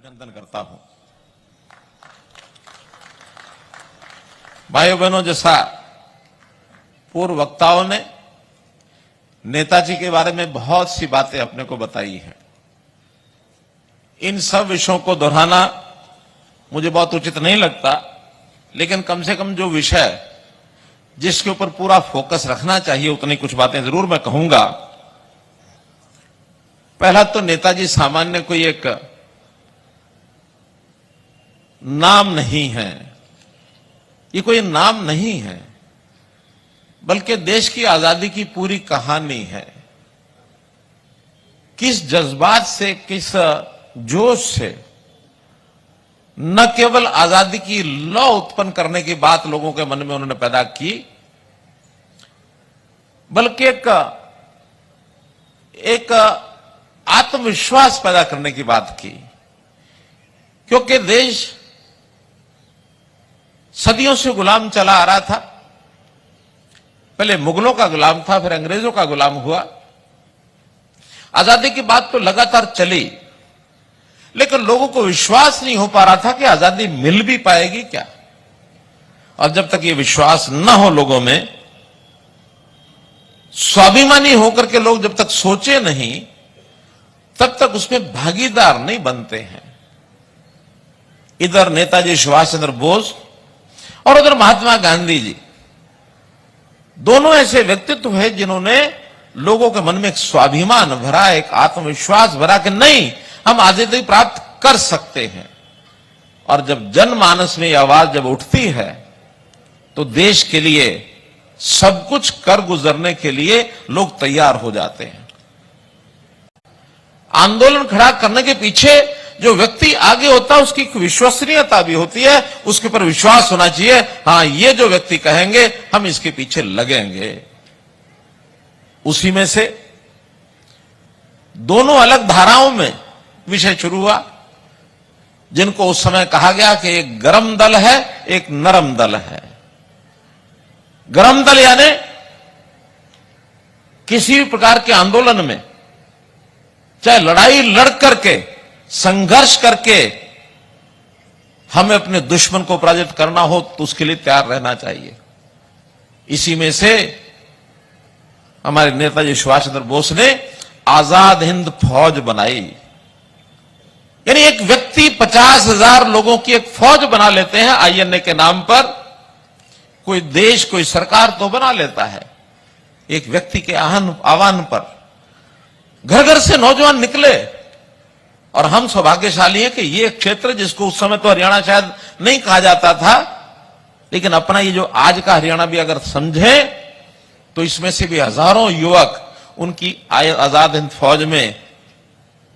अभिनंदन करता हूं। भाइयों बहनों, जैसा पूर्व वक्ताओं ने नेताजी के बारे में बहुत सी बातें अपने को बताई हैं, इन सब विषयों को दोहराना मुझे बहुत उचित नहीं लगता, लेकिन कम से कम जो विषय जिसके ऊपर पूरा फोकस रखना चाहिए उतनी कुछ बातें जरूर मैं कहूंगा। पहला तो नेताजी सामान्य कोई एक नाम नहीं है, ये कोई नाम नहीं है, बल्कि देश की आजादी की पूरी कहानी है। किस जज्बात से, किस जोश से न केवल आजादी की लौ उत्पन्न करने की बात लोगों के मन में उन्होंने पैदा की, बल्कि एक आत्मविश्वास पैदा करने की बात की। क्योंकि देश सदियों से गुलाम चला आ रहा था, पहले मुगलों का गुलाम था, फिर अंग्रेजों का गुलाम हुआ। आजादी की बात तो लगातार चली, लेकिन लोगों को विश्वास नहीं हो पा रहा था कि आजादी मिल भी पाएगी क्या। और जब तक ये विश्वास न हो लोगों में, स्वाभिमानी होकर के लोग जब तक सोचे नहीं, तब तक उसमें भागीदार नहीं बनते हैं। इधर नेताजी सुभाष चंद्र बोस और उधर महात्मा गांधी जी, दोनों ऐसे व्यक्तित्व हैं जिन्होंने लोगों के मन में एक स्वाभिमान भरा, एक आत्मविश्वास भरा कि नहीं, हम आजादी प्राप्त कर सकते हैं। और जब जनमानस में यह आवाज जब उठती है, तो देश के लिए सब कुछ कर गुजरने के लिए लोग तैयार हो जाते हैं। आंदोलन खड़ा करने के पीछे जो व्यक्ति आगे होता है उसकी विश्वसनीयता भी होती है, उसके ऊपर विश्वास होना चाहिए, हां ये जो व्यक्ति कहेंगे हम इसके पीछे लगेंगे। उसी में से दोनों अलग धाराओं में विषय शुरू हुआ, जिनको उस समय कहा गया कि एक गरम दल है, एक नरम दल है। गरम दल यानी किसी भी प्रकार के आंदोलन में, चाहे लड़ाई लड़ करके, संघर्ष करके हमें अपने दुश्मन को पराजित करना हो तो उसके लिए तैयार रहना चाहिए। इसी में से हमारे नेताजी सुभाष चंद्र बोस ने आजाद हिंद फौज बनाई। यानी एक व्यक्ति 50,000 लोगों की एक फौज बना लेते हैं आईएनए के नाम पर। कोई देश, कोई सरकार तो बना लेता है, एक व्यक्ति के आह्वान पर घर घर से नौजवान निकले। और हम सौभाग्यशाली हैं कि ये क्षेत्र, जिसको उस समय तो हरियाणा शायद नहीं कहा जाता था, लेकिन अपना ये जो आज का हरियाणा भी अगर समझे, तो इसमें से भी हजारों युवक उनकी आजाद हिंद फौज में,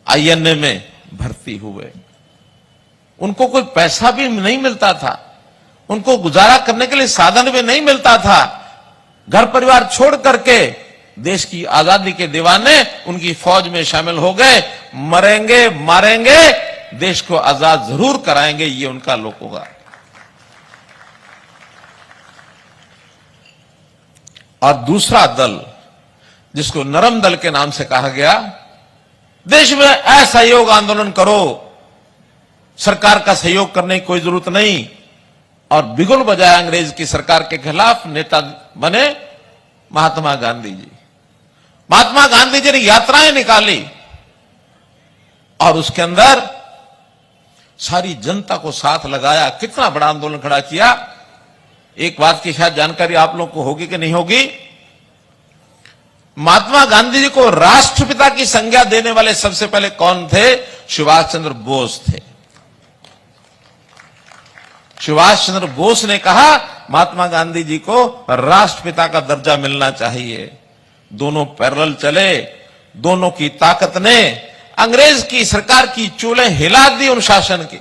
आईएनए में भर्ती हुए। उनको कोई पैसा भी नहीं मिलता था, उनको गुजारा करने के लिए साधन भी नहीं मिलता था। घर परिवार छोड़ करके देश की आजादी के दीवाने उनकी फौज में शामिल हो गए। मरेंगे मारेंगे, देश को आजाद जरूर कराएंगे, ये उनका लोगों का। और दूसरा दल, जिसको नरम दल के नाम से कहा गया, देश में असहयोग आंदोलन करो, सरकार का सहयोग करने की कोई जरूरत नहीं। और बिगुल बजाया अंग्रेज की सरकार के खिलाफ नेता बने महात्मा गांधी जी। महात्मा गांधी जी ने यात्राएं निकाली और उसके अंदर सारी जनता को साथ लगाया। कितना बड़ा आंदोलन खड़ा किया। एक बात की शायद जानकारी आप लोगों को होगी कि नहीं होगी, महात्मा गांधी जी को राष्ट्रपिता की संज्ञा देने वाले सबसे पहले कौन थे? सुभाष चंद्र बोस थे। सुभाष चंद्र बोस ने कहा महात्मा गांधी जी को राष्ट्रपिता का दर्जा मिलना चाहिए। दोनों पैरेलल चले, दोनों की ताकत ने अंग्रेज की सरकार की चूल्हे हिला दी उन शासन की।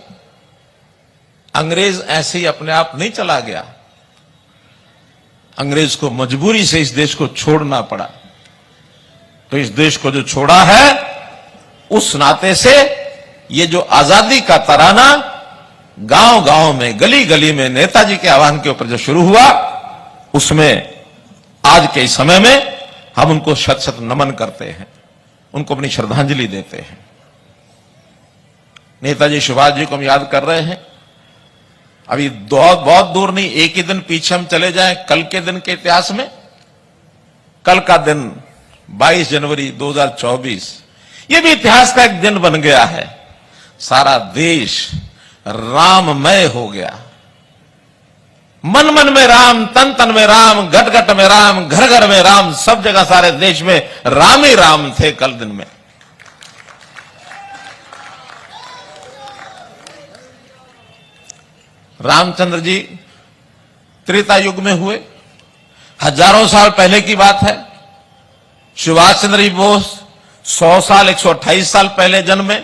अंग्रेज ऐसे ही अपने आप नहीं चला गया, अंग्रेज को मजबूरी से इस देश को छोड़ना पड़ा। तो इस देश को जो छोड़ा है, उस नाते से ये जो आजादी का तराना गांव गांव में, गली गली में नेताजी के आह्वान के ऊपर जो शुरू हुआ, उसमें आज के समय में हम उनको शत शत नमन करते हैं, उनको अपनी श्रद्धांजलि देते हैं। नेताजी सुभाष जी को हम याद कर रहे हैं। अभी बहुत दूर नहीं, एक ही दिन पीछे हम चले जाएं कल के दिन के इतिहास में। कल का दिन 22 जनवरी 2024, ये भी इतिहास का एक दिन बन गया है। सारा देश राममय हो गया। मन मन में राम, तन तन में राम, घट घट में राम, घर घर में राम, सब जगह सारे देश में राम ही राम थे कल दिन में। रामचंद्र जी त्रेता युग में हुए, हजारों साल पहले की बात है। सुभाष चंद्र जी बोस 100 साल 128 साल पहले जन्मे।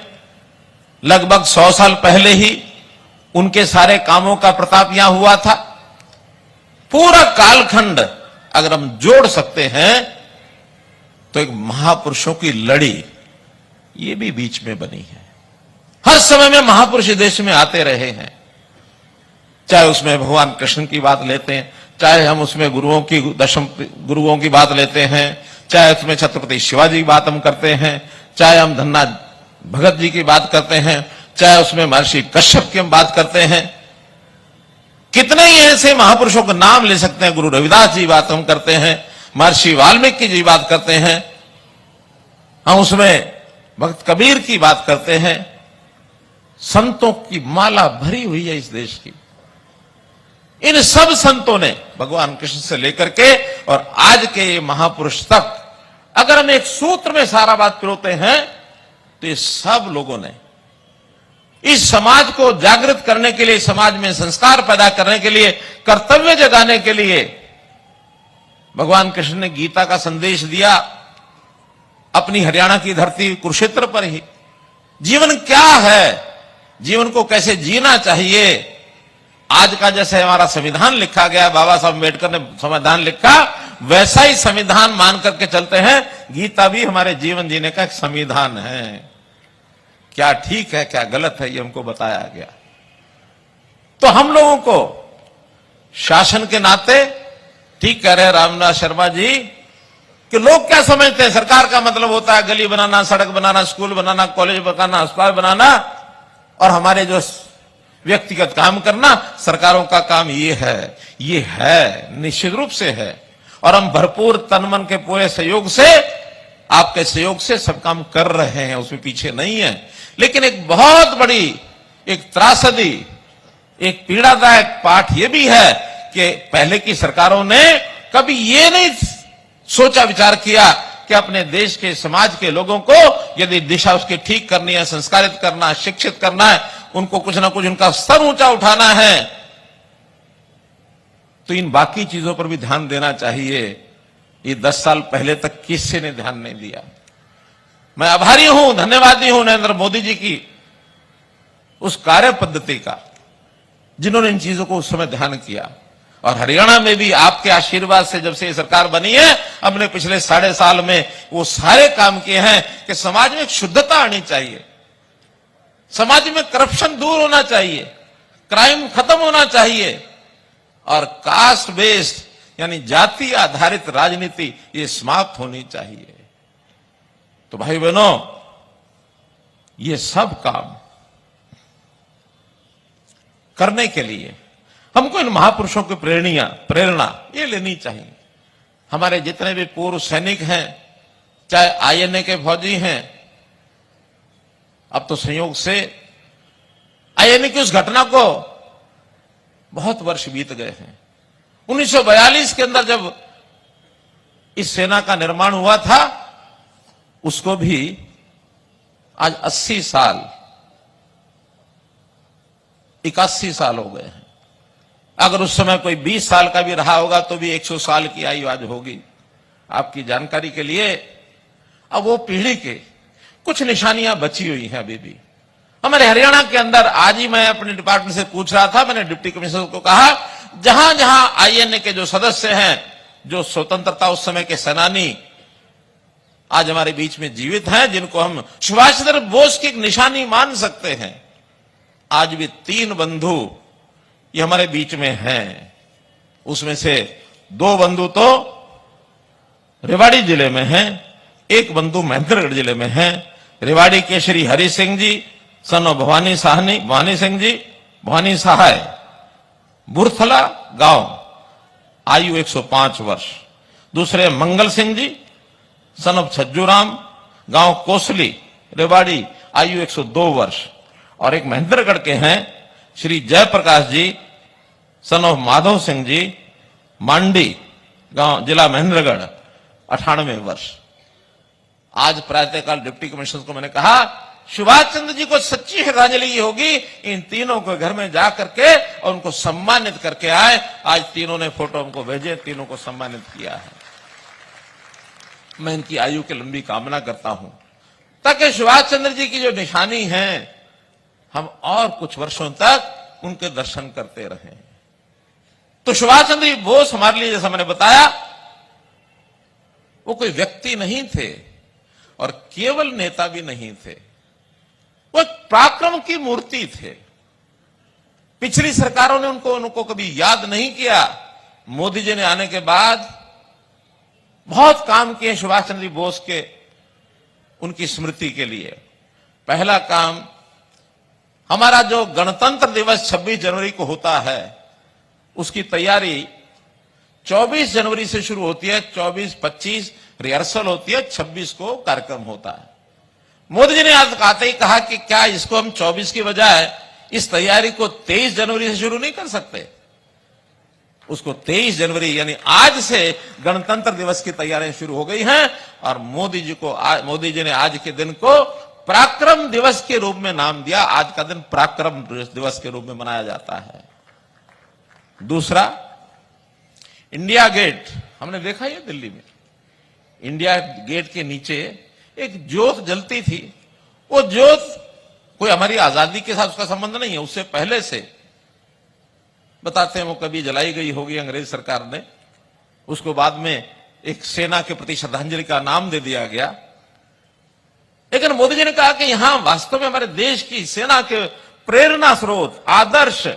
लगभग 100 साल पहले ही उनके सारे कामों का प्रताप यहां हुआ था। पूरा कालखंड अगर हम जोड़ सकते हैं तो एक महापुरुषों की लड़ी ये भी बीच में बनी है। हर समय में महापुरुष देश में आते रहे हैं, चाहे उसमें भगवान कृष्ण की बात लेते हैं, चाहे हम उसमें गुरुओं की दशम गुरुओं की बात लेते हैं, चाहे उसमें छत्रपति शिवाजी की बात हम करते हैं, चाहे हम धन्ना भगत जी की बात करते हैं, चाहे उसमें महर्षि कश्यप की हम बात करते हैं। कितने ही ऐसे महापुरुषों का नाम ले सकते हैं। गुरु रविदास जी बात हम करते हैं, महर्षि वाल्मीकि जी बात करते हैं, हम उसमें भक्त कबीर की बात करते हैं। संतों की माला भरी हुई है इस देश की। इन सब संतों ने भगवान कृष्ण से लेकर के और आज के ये महापुरुष तक अगर हम एक सूत्र में सारा बात पिरोते हैं तो ये सब लोगों ने इस समाज को जागृत करने के लिए, समाज में संस्कार पैदा करने के लिए, कर्तव्य जगाने के लिए भगवान कृष्ण ने गीता का संदेश दिया अपनी हरियाणा की धरती कुरुक्षेत्र पर ही। जीवन क्या है, जीवन को कैसे जीना चाहिए, आज का जैसे हमारा संविधान लिखा गया, बाबा साहब अम्बेडकर ने संविधान लिखा, वैसा ही संविधान मान करके चलते हैं। गीता भी हमारे जीवन जीने का एक संविधान है। क्या ठीक है क्या गलत है ये हमको बताया गया। तो हम लोगों को शासन के नाते, ठीक कह रहे रामनाथ शर्मा जी, कि लोग क्या समझते हैं सरकार का मतलब होता है गली बनाना, सड़क बनाना, स्कूल बनाना, कॉलेज बनाना, अस्पताल बनाना, और हमारे जो व्यक्तिगत काम करना, सरकारों का काम ये है, निश्चित रूप से है। और हम भरपूर तन मन के पूरे सहयोग से, आपके सहयोग से सब काम कर रहे हैं, उसमें पीछे नहीं है। लेकिन एक बहुत बड़ी एक त्रासदी, एक पीड़ादायक पाठ यह भी है कि पहले की सरकारों ने कभी ये नहीं सोचा विचार किया कि अपने देश के समाज के लोगों को यदि दिशा उसकी ठीक करनी है, संस्कारित करना, शिक्षित करना है, उनको कुछ ना कुछ उनका स्तर ऊंचा उठाना है, तो इन बाकी चीजों पर भी ध्यान देना चाहिए। ये 10 साल पहले तक किसी ने ध्यान नहीं दिया। मैं आभारी हूं, धन्यवादी हूं नरेंद्र मोदी जी की उस कार्य पद्धति का, जिन्होंने इन चीजों को उस समय ध्यान किया। और हरियाणा में भी आपके आशीर्वाद से जब से ये सरकार बनी है, हमने पिछले 3.5 साल में वो सारे काम किए हैं कि समाज में एक शुद्धता आनी चाहिए, समाज में करप्शन दूर होना चाहिए, क्राइम खत्म होना चाहिए, और कास्ट बेस्ड यानी जाति आधारित राजनीति ये समाप्त होनी चाहिए। तो भाई बहनों, ये सब काम करने के लिए हमको इन महापुरुषों की प्रेरणा ये लेनी चाहिए। हमारे जितने भी पूर्व सैनिक हैं, चाहे आईएनए के फौजी हैं, अब तो संयोग से आईएनए की उस घटना को बहुत वर्ष बीत गए हैं। 1942 के अंदर जब इस सेना का निर्माण हुआ था, उसको भी आज 80 साल 81 साल हो गए हैं। अगर उस समय कोई 20 साल का भी रहा होगा तो भी 100 साल की आयु आज होगी। आपकी जानकारी के लिए, अब वो पीढ़ी के कुछ निशानियां बची हुई हैं अभी भी हमारे हरियाणा के अंदर। आज ही मैं अपने डिपार्टमेंट से पूछ रहा था, मैंने डिप्टी कमिश्नर को कहा, जहां जहां आईएनए के जो सदस्य हैं, जो स्वतंत्रता उस समय के सेनानी आज हमारे बीच में जीवित हैं, जिनको हम सुभाष चंद्र बोस की एक निशानी मान सकते हैं, आज भी 3 बंधु ये हमारे बीच में हैं। उसमें से 2 बंधु तो रेवाड़ी जिले में हैं, 1 बंधु महेंद्रगढ़ जिले में हैं। रेवाड़ी के श्री हरि सिंह जी सन ऑफ भवानी सिंह जी, भवानी सहाय, बुरथला गांव, आयु 105 वर्ष। दूसरे मंगल सिंह जी, सन ऑफ छज्जूराम, गांव कोसली, रेवाड़ी, आयु 102 वर्ष। और एक महेंद्रगढ़ के हैं श्री जयप्रकाश जी, सन ऑफ माधव सिंह जी, मांडी गांव, जिला महेंद्रगढ़, 98 वर्ष। आज प्रातःकाल डिप्टी कमिश्नर को मैंने कहा, सुभाष चंद्र जी को सच्ची श्रद्धांजलि ये होगी, इन तीनों को घर में जा करके और उनको सम्मानित करके आए। आज तीनों ने फोटो हमको भेजे, तीनों को सम्मानित किया है। मैं इनकी आयु की लंबी कामना करता हूं, ताकि सुभाष चंद्र जी की जो निशानी है, हम और कुछ वर्षों तक उनके दर्शन करते रहें। तो सुभाष चंद्र बोस हमारे लिए, जैसा मैंने बताया, वो कोई व्यक्ति नहीं थे और केवल नेता भी नहीं थे, वो पराक्रम की मूर्ति थे। पिछली सरकारों ने उनको कभी याद नहीं किया। मोदी जी ने आने के बाद बहुत काम किए सुभाष चंद्र बोस के, उनकी स्मृति के लिए। पहला काम, हमारा जो गणतंत्र दिवस 26 जनवरी को होता है, उसकी तैयारी 24 जनवरी से शुरू होती है। 24-25 रिहर्सल होती है, 26 को कार्यक्रम होता है। मोदी जी ने आज आते ही कहा कि क्या इसको हम 24 की बजाय इस तैयारी को 23 जनवरी से शुरू नहीं कर सकते। उसको 23 जनवरी यानी आज से गणतंत्र दिवस की तैयारियां शुरू हो गई हैं। और मोदी जी ने आज के दिन को पराक्रम दिवस के रूप में नाम दिया। आज का दिन पराक्रम दिवस के रूप में मनाया जाता है। दूसरा, इंडिया गेट, हमने देखा है दिल्ली में, इंडिया गेट के नीचे एक ज्योत जलती थी। वो ज्योत कोई हमारी आजादी के साथ उसका संबंध नहीं है, उससे पहले से बताते हैं वो कभी जलाई गई होगी अंग्रेज सरकार ने, उसको बाद में एक सेना के प्रति श्रद्धांजलि का नाम दे दिया गया। लेकिन मोदी जी ने कहा कि यहां वास्तव में हमारे देश की सेना के प्रेरणा स्रोत, आदर्श,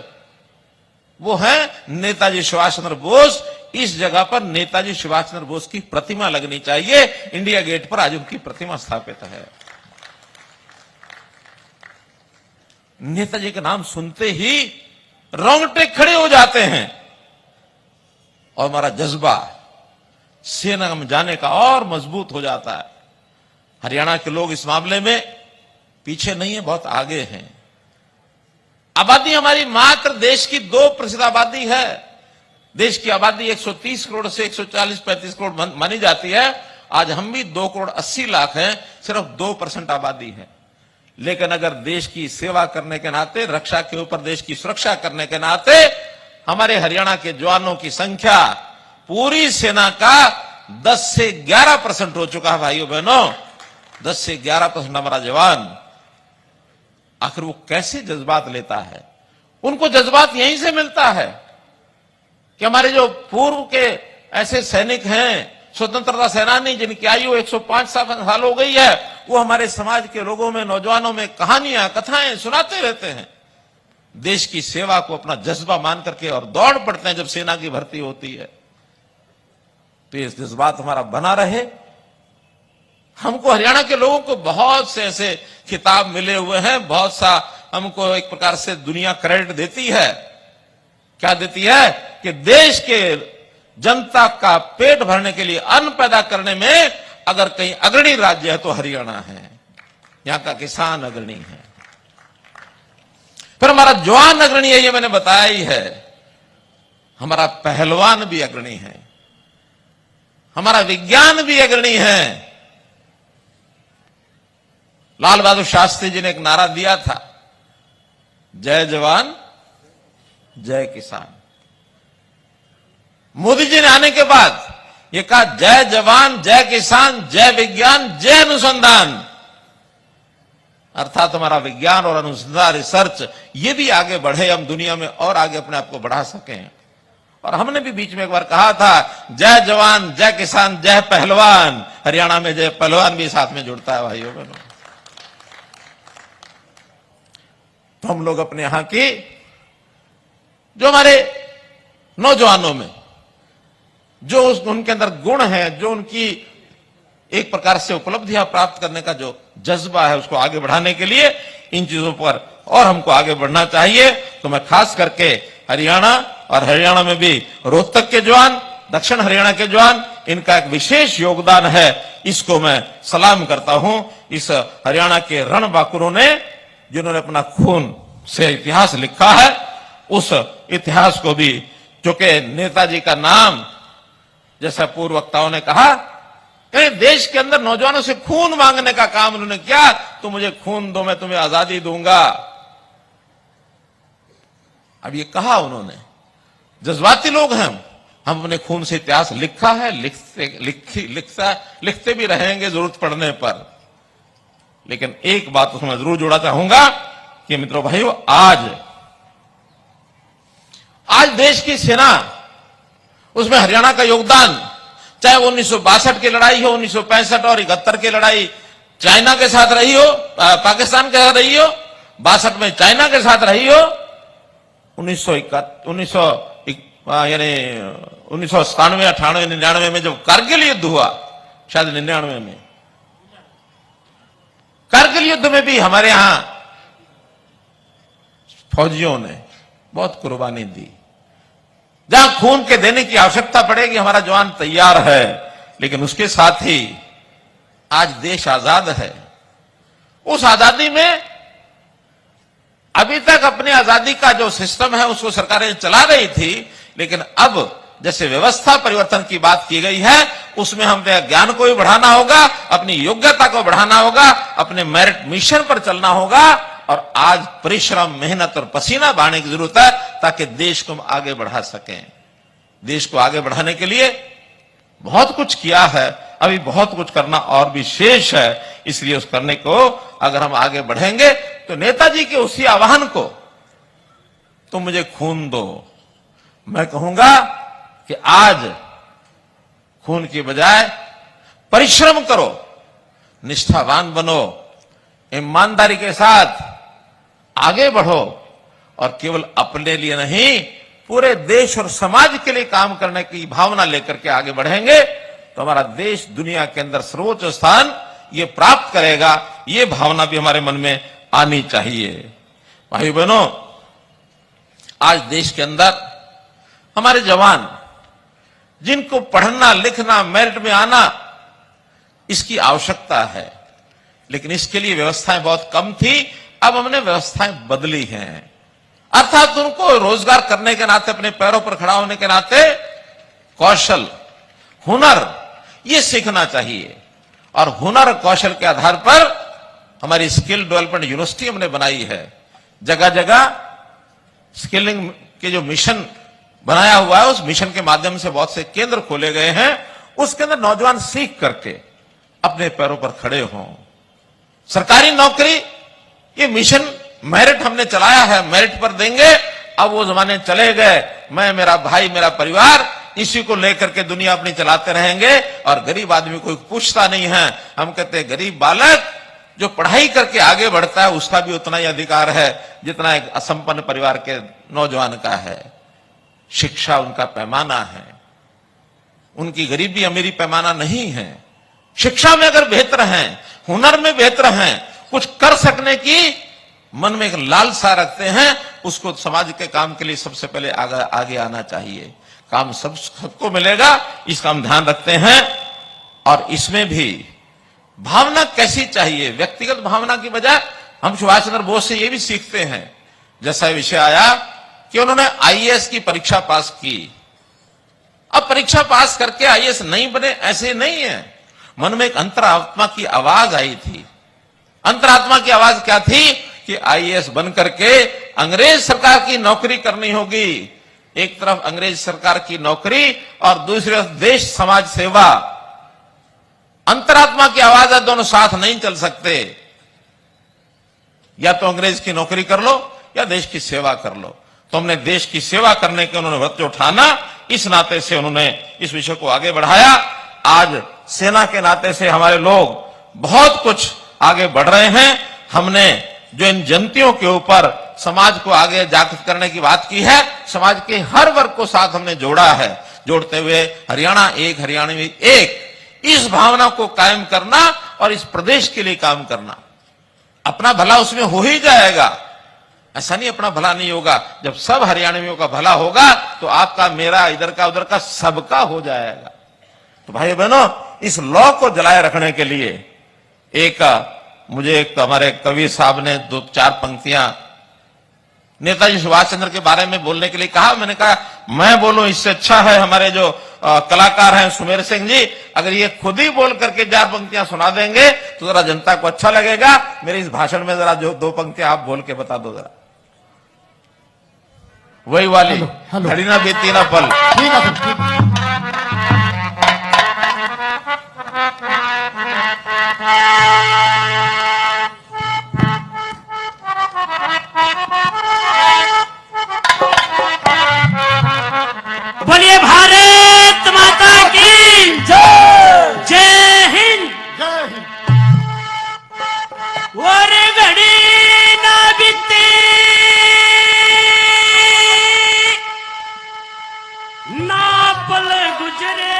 वो है नेताजी सुभाष चंद्र बोस। इस जगह पर नेताजी सुभाष चंद्र बोस की प्रतिमा लगनी चाहिए। इंडिया गेट पर आज उनकी प्रतिमा स्थापित है। नेताजी का नाम सुनते ही रोंगटे खड़े हो जाते हैं और हमारा जज्बा सेना में जाने का और मजबूत हो जाता है। हरियाणा के लोग इस मामले में पीछे नहीं है, बहुत आगे हैं। आबादी हमारी मात्र देश की 2% आबादी है। देश की आबादी 130 करोड़ से 140-135 करोड़ मानी जाती है। आज हम भी 2 करोड़ 80 लाख हैं, सिर्फ 2% आबादी है। लेकिन अगर देश की सेवा करने के नाते, रक्षा के ऊपर देश की सुरक्षा करने के नाते, हमारे हरियाणा के जवानों की संख्या पूरी सेना का 10 से 11% हो चुका है। भाइयों बहनों, 10 से 11% हमारा जवान, आखिर वो कैसे जज्बात लेता है? उनको जज्बात यहीं से मिलता है कि हमारे जो पूर्व के ऐसे सैनिक हैं, स्वतंत्रता सेनानी, जिनकी आयु 105 साल हो गई है, वो हमारे समाज के लोगों में, नौजवानों में कहानियां, कथाएं सुनाते रहते हैं। देश की सेवा को अपना जज्बा मान करके और दौड़ पड़ते हैं जब सेना की भर्ती होती है। तो ये जज्बात हमारा बना रहे। हमको हरियाणा के लोगों को बहुत से ऐसे खिताब मिले हुए हैं, बहुत सा हमको एक प्रकार से दुनिया क्रेडिट देती है। क्या देती है? कि देश के जनता का पेट भरने के लिए, अन्न पैदा करने में अगर कहीं अग्रणी राज्य है तो हरियाणा है। यहां का किसान अग्रणी है, फिर हमारा जवान अग्रणी है, ये मैंने बताया ही है। हमारा पहलवान भी अग्रणी है, हमारा विज्ञान भी अग्रणी है। लाल बहादुर शास्त्री जी ने एक नारा दिया था, जय जवान जय किसान। मोदी जी ने आने के बाद ये कहा, जय जवान जय किसान जय विज्ञान जय अनुसंधान। अर्थात हमारा विज्ञान और अनुसंधान, रिसर्च, ये भी आगे बढ़े, हम दुनिया में और आगे अपने आप को बढ़ा सकें। और हमने भी बीच में एक बार कहा था, जय जवान जय किसान जय पहलवान। हरियाणा में जय पहलवान भी साथ में जुड़ता है भाइयों बहनों। तो हम लोग अपने यहां की जो हमारे नौजवानों में जो उनके अंदर गुण है, जो उनकी एक प्रकार से उपलब्धियां प्राप्त करने का जो जज्बा है उसको आगे बढ़ाने के लिए इन चीजों पर और हमको आगे बढ़ना चाहिए। तो मैं खास करके हरियाणा और हरियाणा में भी रोहतक के जवान, दक्षिण हरियाणा के जवान, इनका एक विशेष योगदान है, इसको मैं सलाम करता हूं। इस हरियाणा के रणबांकुरों ने जिन्होंने अपना खून से इतिहास लिखा है, उस इतिहास को भी, जो कि नेताजी का नाम, जैसा पूर्व वक्ताओं ने कहा, देश के अंदर नौजवानों से खून मांगने का काम उन्होंने किया। तो मुझे खून दो, मैं तुम्हें आजादी दूंगा। अब ये कहा उन्होंने, जज्बाती लोग हैं हम अपने खून से इतिहास लिखा है, लिखते भी रहेंगे जरूरत पड़ने पर। लेकिन एक बात उसमें जरूर जोड़ना चाहूंगा कि मित्रों भाइयों, आज देश की सेना, उसमें हरियाणा का योगदान, चाहे वो 1962 की लड़ाई हो, 1965 और 71 की लड़ाई चाइना के साथ रही हो, पाकिस्तान के साथ रही हो, 62 में चाइना के साथ रही हो, 1997, 98, 99 में जब कारगिल युद्ध हुआ, शायद 99 में, कारगिल युद्ध में भी हमारे यहां फौजियों ने बहुत कुर्बानी दी। जहां खून के देने की आवश्यकता पड़ेगी, हमारा जवान तैयार है। लेकिन उसके साथ ही आज देश आजाद है। उस आजादी में अभी तक अपनी आजादी का जो सिस्टम है उसको सरकारें चला रही थी, लेकिन अब जैसे व्यवस्था परिवर्तन की बात की गई है, उसमें हमें ज्ञान को भी बढ़ाना होगा, अपनी योग्यता को बढ़ाना होगा, अपने मेरिट मिशन पर चलना होगा। और आज परिश्रम, मेहनत और पसीना बहाने की जरूरत है ताकि देश को हम आगे बढ़ा सकें। देश को आगे बढ़ाने के लिए बहुत कुछ किया है, अभी बहुत कुछ करना और भी शेष है। इसलिए उस करने को अगर हम आगे बढ़ेंगे तो नेताजी के उसी आह्वान को, तुम मुझे खून दो, मैं कहूंगा कि आज खून की बजाय परिश्रम करो, निष्ठावान बनो, ईमानदारी के साथ आगे बढ़ो और केवल अपने लिए नहीं, पूरे देश और समाज के लिए काम करने की भावना लेकर के आगे बढ़ेंगे तो हमारा देश दुनिया के अंदर सर्वोच्च स्थान ये प्राप्त करेगा। ये भावना भी हमारे मन में आनी चाहिए। भाई बहनों, आज देश के अंदर हमारे जवान, जिनको पढ़ना, लिखना, मेरिट में आना, इसकी आवश्यकता है, लेकिन इसके लिए व्यवस्थाएं बहुत कम थी। अब हमने व्यवस्थाएं बदली हैं, अर्थात उनको रोजगार करने के नाते, अपने पैरों पर खड़ा होने के नाते कौशल, हुनर, ये सीखना चाहिए। और हुनर कौशल के आधार पर हमारी स्किल डेवलपमेंट यूनिवर्सिटी हमने बनाई है। जगह जगह स्किलिंग के जो मिशन बनाया हुआ है, उस मिशन के माध्यम से बहुत से केंद्र खोले गए हैं। उसके अंदर नौजवान सीख करके अपने पैरों पर खड़े हों। सरकारी नौकरी, ये मिशन मेरिट हमने चलाया है, मेरिट पर देंगे। अब वो जमाने चले गए, मैं, मेरा भाई, मेरा परिवार, इसी को लेकर के दुनिया अपनी चलाते रहेंगे और गरीब आदमी कोई पूछता नहीं है। हम कहते हैं गरीब बालक जो पढ़ाई करके आगे बढ़ता है उसका भी उतना ही अधिकार है जितना एक असंपन्न परिवार के नौजवान का है। शिक्षा उनका पैमाना है, उनकी गरीबी अमीरी पैमाना नहीं है। शिक्षा में अगर बेहतर हैं, हुनर में बेहतर हैं, कुछ कर सकने की मन में एक लालसा रखते हैं, उसको समाज के काम के लिए सबसे पहले आगे आना चाहिए। काम सबको मिलेगा, इसका हम ध्यान रखते हैं। और इसमें भी भावना कैसी चाहिए, व्यक्तिगत भावना की बजाय हम सुभाष चंद्र बोस से ये भी सीखते हैं। जैसा विषय आया कि उन्होंने आईएएस की परीक्षा पास की। अब परीक्षा पास करके आईएएस नहीं बने, ऐसे नहीं है। मन में एक अंतरात्मा की आवाज आई थी। अंतरात्मा की आवाज क्या थी कि आईएएस बन करके अंग्रेज सरकार की नौकरी करनी होगी। एक तरफ अंग्रेज सरकार की नौकरी और दूसरी तरफ देश समाज सेवा। अंतरात्मा की आवाज है, दोनों साथ नहीं चल सकते। या तो अंग्रेज की नौकरी कर लो या देश की सेवा कर लो। तो हमने देश की सेवा करने के उन्होंने व्रत उठाना, इस नाते से उन्होंने इस विषय को आगे बढ़ाया। आज सेना के नाते से हमारे लोग बहुत कुछ आगे बढ़ रहे हैं। हमने जो इन जयंतियों के ऊपर समाज को आगे जागृत करने की बात की है, समाज के हर वर्ग को साथ हमने जोड़ा है। जोड़ते हुए हरियाणा एक, हरियाणवी एक, इस भावना को कायम करना और इस प्रदेश के लिए काम करना। अपना भला उसमें हो ही जाएगा, ऐसा नहीं अपना भला नहीं होगा। जब सब हरियाणवियों का भला होगा तो आपका, मेरा, इधर का, उधर का, सबका हो जाएगा। तो भाई बहनों, इस लॉ को जलाए रखने के लिए मुझे हमारे कवि साहब ने 2-4 पंक्तियां नेताजी सुभाष चंद्र के बारे में बोलने के लिए कहा। मैंने कहा मैं बोलूं, इससे अच्छा है हमारे जो कलाकार हैं सुमेर सिंह जी, अगर ये खुद ही बोल करके 4 पंक्तियां सुना देंगे तो जरा जनता को अच्छा लगेगा। मेरे इस भाषण में जरा जो 2 पंक्तियां आप बोल के बता दो जरा, वही वाली, घड़ी ना बीती ना पल। ठीक है। बोलिए भारत माता की जय, जय हिंद। और घड़ी ना बीती ना पल गुजरे,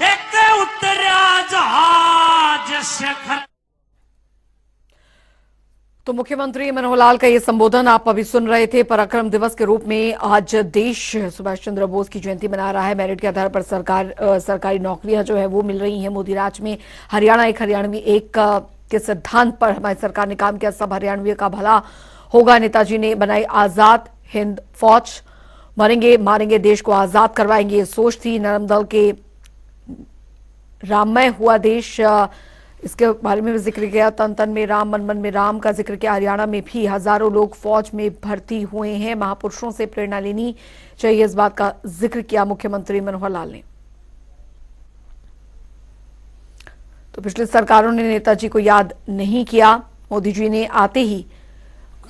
एक उतरा जहाज से घर। तो मुख्यमंत्री मनोहर लाल का ये संबोधन आप अभी सुन रहे थे। पराक्रम दिवस के रूप में आज देश सुभाष चंद्र बोस की जयंती मना रहा है। मेरिट के आधार पर सरकारी नौकरियां जो है वो मिल रही हैं। मोदी राज में हरियाणा एक हरियाणवी एक के सिद्धांत पर हमारी सरकार ने काम किया। सब हरियाणवियों का भला होगा। नेताजी ने बनाई आजाद हिंद फौज, मरेंगे मारेंगे देश को आजाद करवाएंगे, ये सोच थी। नरम दल के राममय हुआ देश, इसके बारे में भी जिक्र किया। तन तन में राम, मन मन में राम का जिक्र किया। हरियाणा में भी हजारों लोग फौज में भर्ती हुए हैं। महापुरुषों से प्रेरणा लेनी चाहिए, इस बात का जिक्र किया मुख्यमंत्री मनोहर लाल ने। तो पिछली सरकारों ने नेताजी को याद नहीं किया। मोदी जी ने आते ही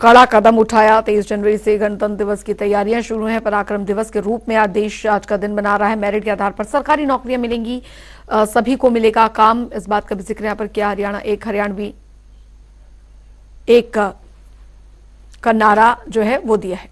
कड़ा कदम उठाया। 23 जनवरी से गणतंत्र दिवस की तैयारियां शुरू हैं। पराक्रम दिवस के रूप में आज देश आज का दिन मना रहा है। मेरिट के आधार पर सरकारी नौकरियां मिलेंगी, सभी को मिलेगा काम, इस बात का भी जिक्र यहां पर किया। हरियाणा एक हरियाणवी एक का नारा जो है वो दिया है।